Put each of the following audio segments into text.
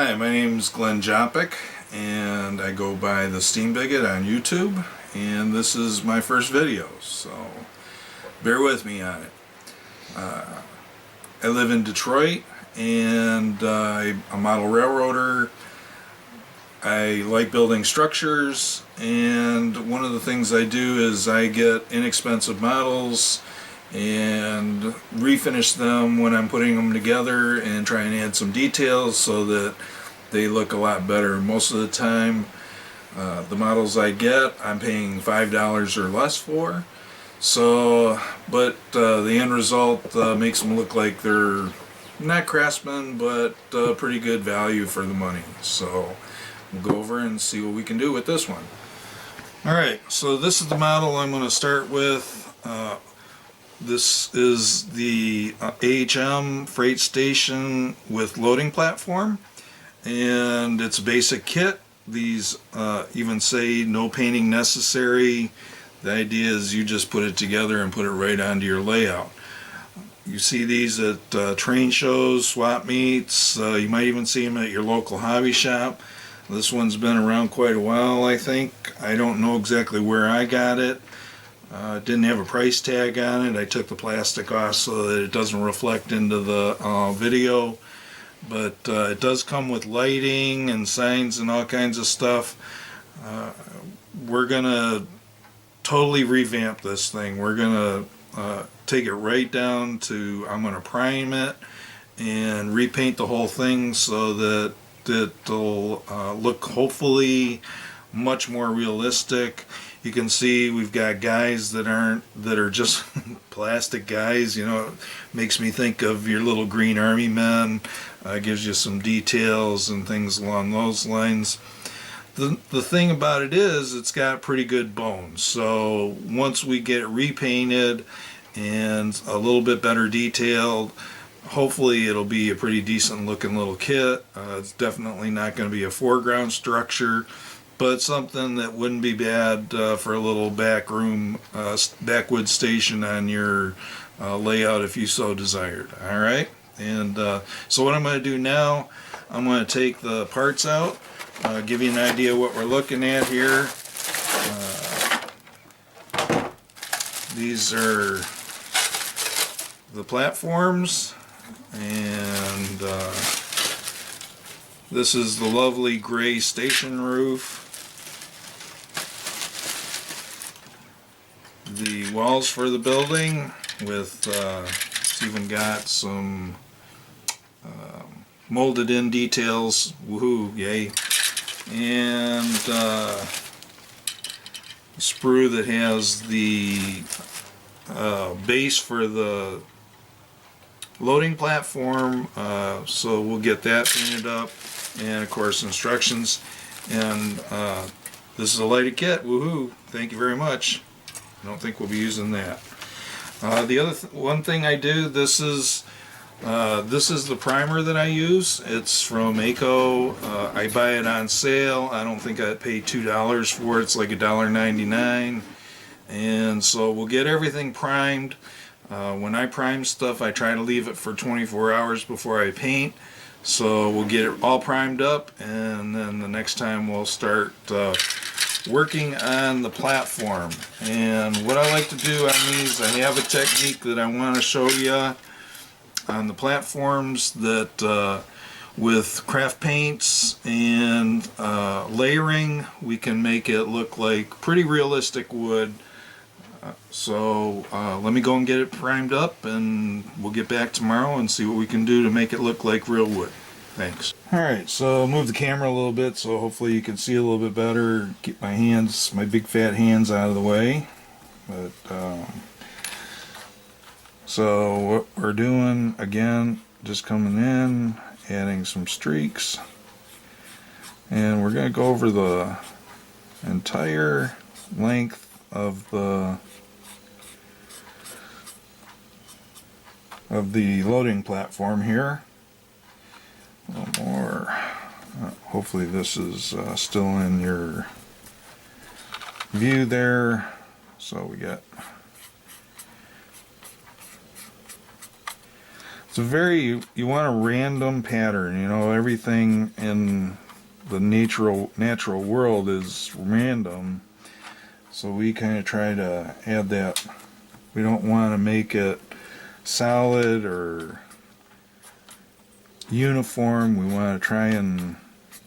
Hi, my name's Glenn Jopic, and I go by the Steam Bigot on YouTube, and this is my first video, so bear with me on it. I live in Detroit, and I'm a model railroader. I like building structures, and one of the things I do is I get inexpensive models and refinish them when I'm putting them together and try and add some details so that they look a lot better. Most of the time, the models I get, I'm paying $5 or less for. But the end result makes them look like they're not craftsman, but pretty good value for the money. So we'll go over and see what we can do with this one. Alright, so this is the model I'm going to start with. This is the AHM freight station with loading platform, and it's a basic kit. These even say no painting necessary. The idea is you just put it together and put it right onto your layout. You see these at train shows, swap meets, you might even see them at your local hobby shop. This one's been around quite a while, I think. I don't know exactly where I got it. It didn't have a price tag on it. I took the plastic off so that it doesn't reflect into the video. But it does come with lighting and signs and all kinds of stuff. We're going to totally revamp this thing. We're going to take it right down to, I'm going to prime it and repaint the whole thing so that it'll look hopefully much more realistic. You can see we've got guys that are just plastic guys. You know, it makes me think of your little Green Army men. Gives you some details and things along those lines. The thing about it is it's got pretty good bones. So once we get it repainted and a little bit better detailed, hopefully it'll be a pretty decent looking little kit. It's definitely not going to be a foreground structure, but something that wouldn't be bad for a little backwoods station on your layout if you so desired. Alright, and so what I'm going to do now, I'm going to take the parts out, give you an idea what we're looking at here. These are the platforms, and this is the lovely gray station roof. The walls for the building with it's even got some molded in details, woohoo, yay, and sprue that has the base for the loading platform, so we'll get that painted up, and of course instructions, and this is a lighted kit, woohoo, thank you very much. I don't think we'll be using that. The other one thing I do, this is the primer that I use. It's from ACO. I buy it on sale. I don't think I'd pay $2 for it. It's like $1.99. And so we'll get everything primed. When I prime stuff, I try to leave it for 24 hours before I paint. So we'll get it all primed up, and then the next time we'll start working on the platform. And what I like to do on these, I have a technique that I want to show you on the platforms that with craft paints and layering, we can make it look like pretty realistic wood. So let me go and get it primed up, and we'll get back tomorrow and see what we can do to make it look like real wood. Thanks. Alright, so I'll move the camera a little bit so hopefully you can see a little bit better. Keep my hands, my big fat hands out of the way. But so what we're doing, again, just coming in, adding some streaks, and we're going to go over the entire length of the loading platform here. A little more. Hopefully this is still in your view there. So we got It's a very, you want a random pattern, you know, everything in the natural world is random. So we kind of try to add that. We don't want to make it solid or uniform. We want to try and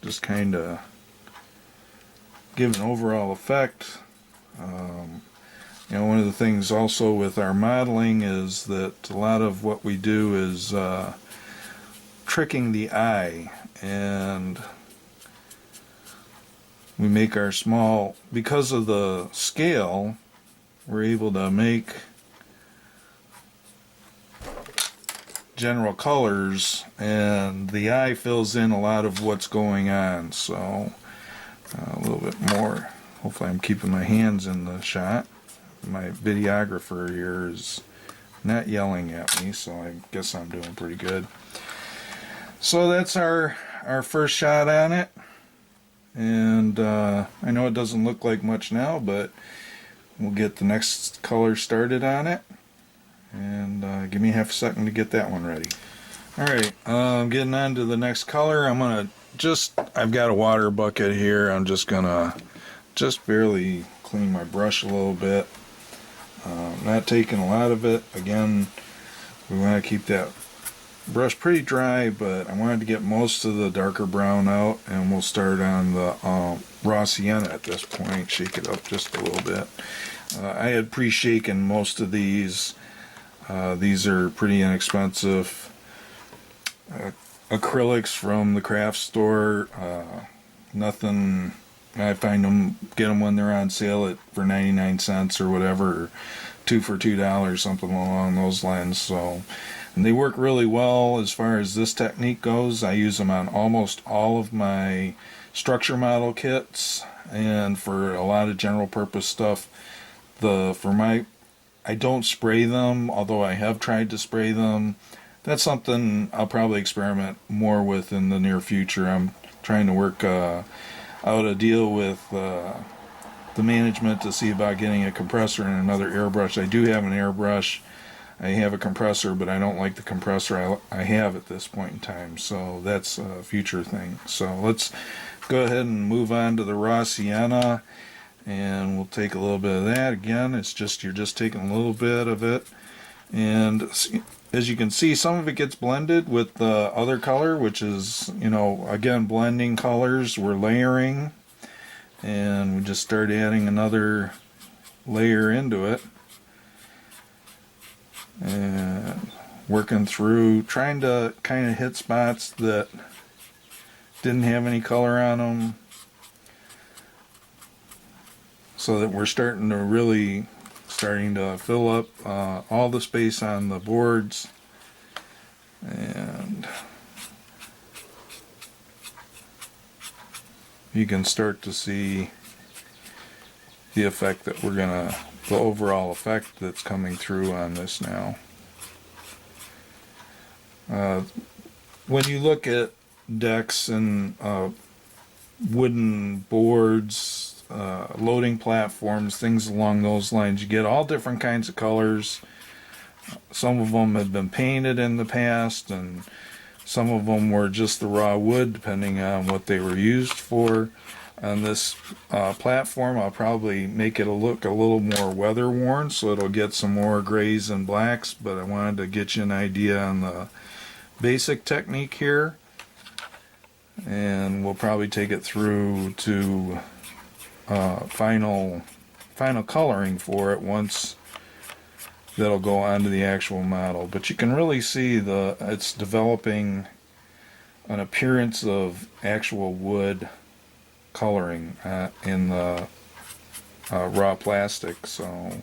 just kind of give an overall effect. You know, one of the things also with our modeling is that a lot of what we do is tricking the eye, and we make our small, because of the scale, we're able to make general colors, and the eye fills in a lot of what's going on. So a little bit more. Hopefully I'm keeping my hands in the shot. My videographer here is not yelling at me, so I guess I'm doing pretty good. So that's our first shot on it, and I know it doesn't look like much now, but we'll get the next color started on it, and give me half a second to get that one ready. Alright, getting on to the next color. I've got a water bucket here. I'm just gonna barely clean my brush a little bit. Not taking a lot of it. Again, we want to keep that brush pretty dry, but I wanted to get most of the darker brown out, and we'll start on the raw sienna at this point. Shake it up just a little bit. I had pre-shaken most of these. These are pretty inexpensive acrylics from the craft store. Nothing. I find them, get them when they're on sale for 99 cents or whatever, or 2 for $2, something along those lines. So, and they work really well as far as this technique goes. I use them on almost all of my structure model kits, and for a lot of general purpose stuff. I don't spray them, although I have tried to spray them. That's something I'll probably experiment more with in the near future. I'm trying to work out a deal with the management to see about getting a compressor and another airbrush. I do have an airbrush. I have a compressor, but I don't like the compressor I have at this point in time. So that's a future thing. So let's go ahead and move on to the raw sienna, and we'll take a little bit of that. Again, you're just taking a little bit of it, and as you can see, some of it gets blended with the other color, which is, you know, again, blending colors. We're layering, and we just start adding another layer into it, and working through, trying to kind of hit spots that didn't have any color on them, so that we're starting to fill up all the space on the boards, and you can start to see the effect that the overall effect that's coming through on this now. When you look at decks and wooden boards, loading platforms, things along those lines, you get all different kinds of colors. Some of them have been painted in the past, and some of them were just the raw wood, depending on what they were used for. On this platform, I'll probably make it look a little more weather worn, so it'll get some more grays and blacks, but I wanted to get you an idea on the basic technique here, and we'll probably take it through to final coloring for it once that'll go onto the actual model. But you can really see it's developing an appearance of actual wood coloring in the raw plastic. So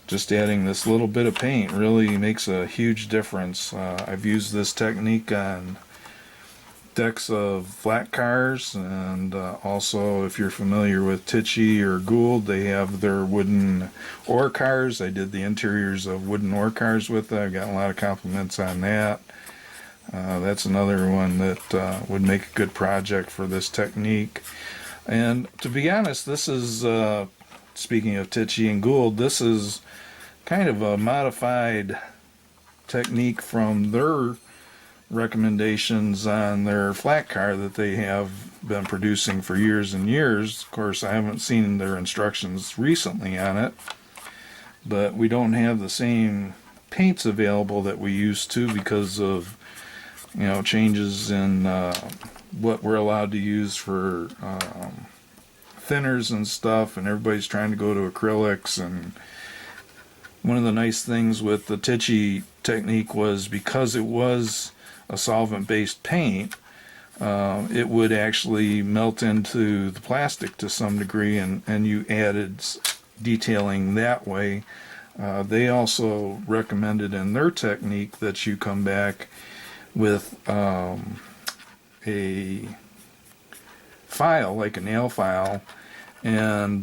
just adding this little bit of paint really makes a huge difference. I've used this technique on decks of flat cars, and also, if you're familiar with Tichy or Gould, they have their wooden ore cars. I did the interiors of wooden ore cars with them. I've gotten a lot of compliments on that. That's another one that would make a good project for this technique. And to be honest, this is, speaking of Tichy and Gould, this is kind of a modified technique from their recommendations on their flat car that they have been producing for years and years. Of course, I haven't seen their instructions recently on it, but we don't have the same paints available that we used to because of, you know, changes in what we're allowed to use for thinners and stuff, and everybody's trying to go to acrylics. And one of the nice things with the Tichy technique was, because it was a solvent-based paint, it would actually melt into the plastic to some degree, and you added detailing that way. They also recommended in their technique that you come back with a file, like a nail file, and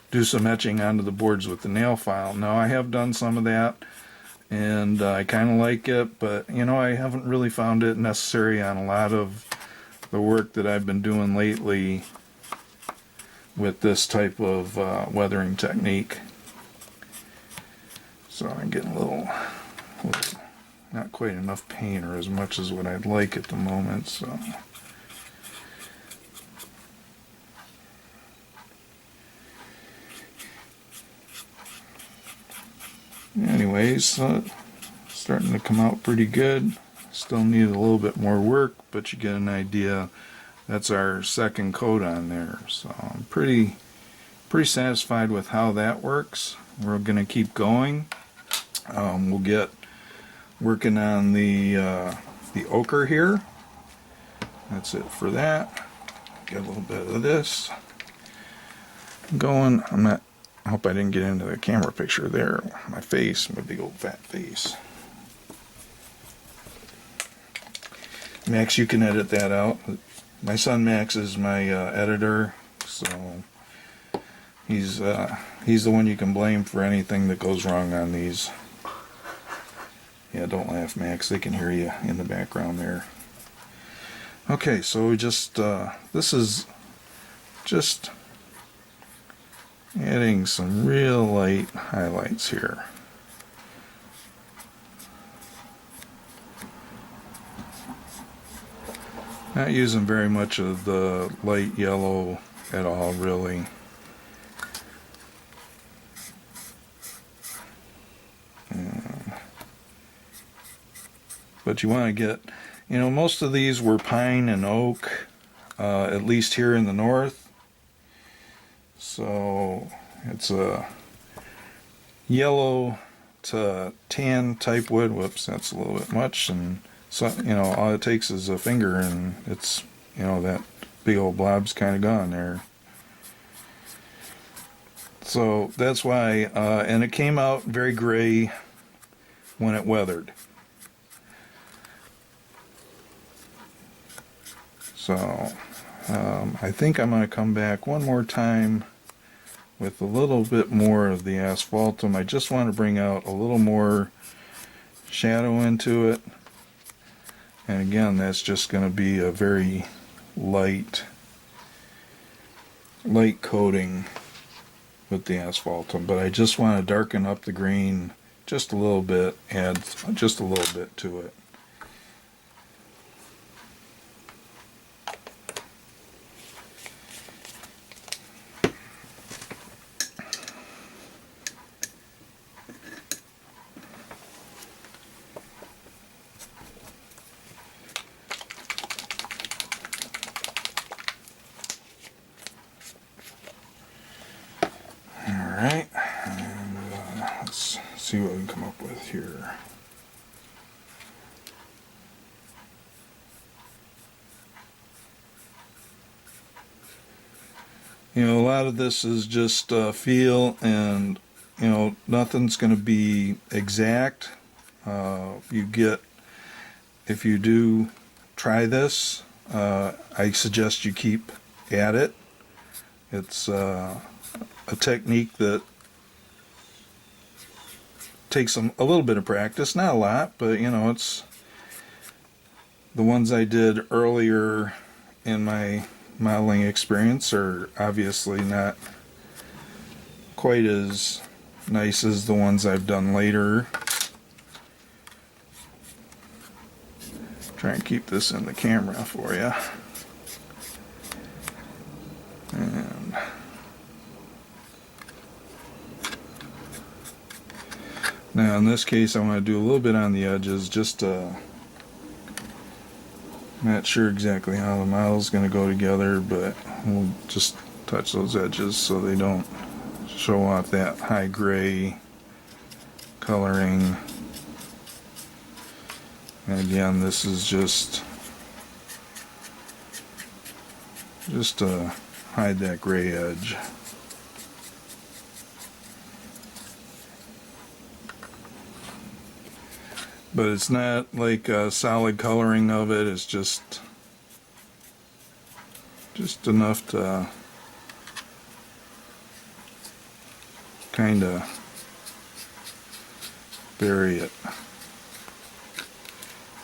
do some etching onto the boards with the nail file. Now, I have done some of that, and I kind of like it, but you know, I haven't really found it necessary on a lot of the work that I've been doing lately with this type of weathering technique. So I'm getting a little not quite enough paint, or as much as what I'd like at the moment. So anyways, starting to come out pretty good. Still need a little bit more work, but you get an idea. That's our second coat on there, so I'm pretty satisfied with how that works. We're going to keep going. We'll get working on the ochre here. That's it for that. Get a little bit of this going. I hope I didn't get into the camera picture there. My face, my big old fat face. Max, you can edit that out. My son Max is my editor, so he's the one you can blame for anything that goes wrong on these. Yeah, don't laugh, Max. They can hear you in the background there. Okay, so we just this is just adding some real light highlights here. Not using very much of the light yellow at all, really. But you want to get, you know, most of these were pine and oak, at least here in the north. So it's a yellow to tan type wood. Whoops, that's a little bit much. And so, you know, all it takes is a finger, and it's, you know, that big old blob's kind of gone there. So that's why, and it came out very gray when it weathered. So I think I'm going to come back one more time with a little bit more of the asphaltum. I just want to bring out a little more shadow into it. And again, that's just going to be a very light coating with the asphaltum. But I just want to darken up the green just a little bit, add just a little bit to it. Alright, and let's see what we can come up with here. You know, a lot of this is just feel, and, you know, nothing's going to be exact. If you do try this, I suggest you keep at it. It's a technique that takes a little bit of practice, not a lot, but you know, it's the ones I did earlier in my modeling experience are obviously not quite as nice as the ones I've done later. Try and keep this in the camera for you. And now in this case I want to do a little bit on the edges, just not sure exactly how the model's going to go together, but we'll just touch those edges so they don't show off that high gray coloring. And again, this is just to hide that gray edge. But it's not like a solid coloring of it, it's just enough to kind of bury it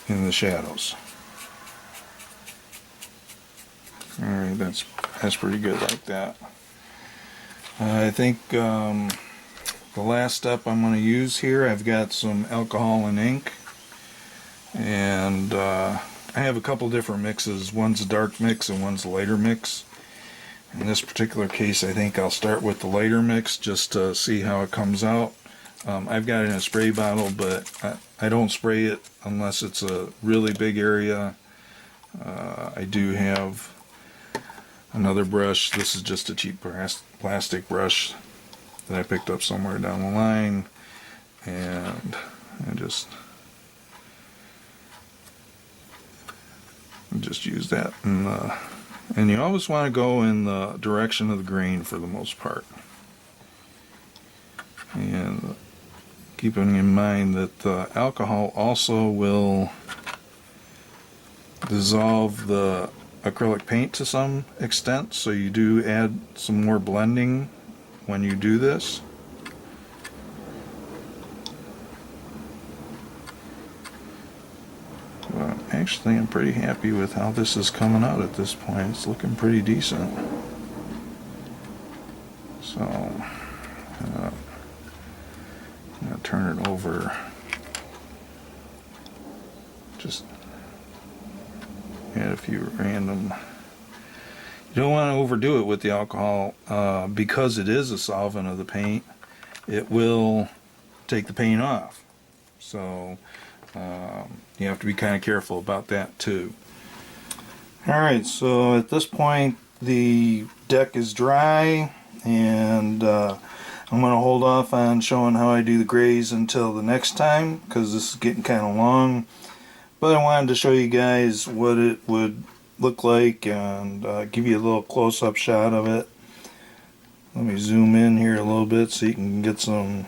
in the shadows. Alright, that's pretty good like that. I think the last step I'm going to use here, I've got some alcohol and ink, and I have a couple different mixes. One's a dark mix and one's a lighter mix. In this particular case, I think I'll start with the lighter mix just to see how it comes out. I've got it in a spray bottle, but I don't spray it unless it's a really big area. I do have another brush. This is just a cheap plastic brush that I picked up somewhere down the line, and I just use that. And you always want to go in the direction of the grain for the most part. And keeping in mind that the alcohol also will dissolve the acrylic paint to some extent, so you do add some more blending when you do this. But actually I'm pretty happy with how this is coming out at this point. It's looking pretty decent. So I'm going to turn it over. Just add a few random. You don't want to overdo it with the alcohol because it is a solvent of the paint. It will take the paint off. So you have to be kind of careful about that too. Alright, so at this point the deck is dry, and I'm going to hold off on showing how I do the grays until the next time, because this is getting kind of long. But I wanted to show you guys what it would look like and give you a little close-up shot of it. Let me zoom in here a little bit so you can get some.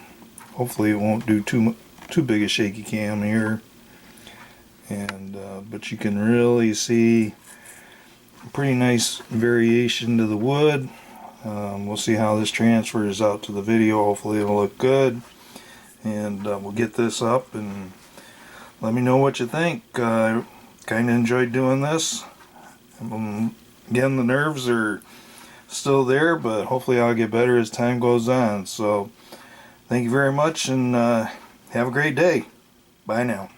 Hopefully it won't do too big a shaky cam here, and but you can really see a pretty nice variation to the wood. We'll see how this transfers out to the video. Hopefully it'll look good, and we'll get this up and let me know what you think. I kind of enjoyed doing this. Again, the nerves are still there, but hopefully I'll get better as time goes on. So thank you very much, and have a great day. Bye now.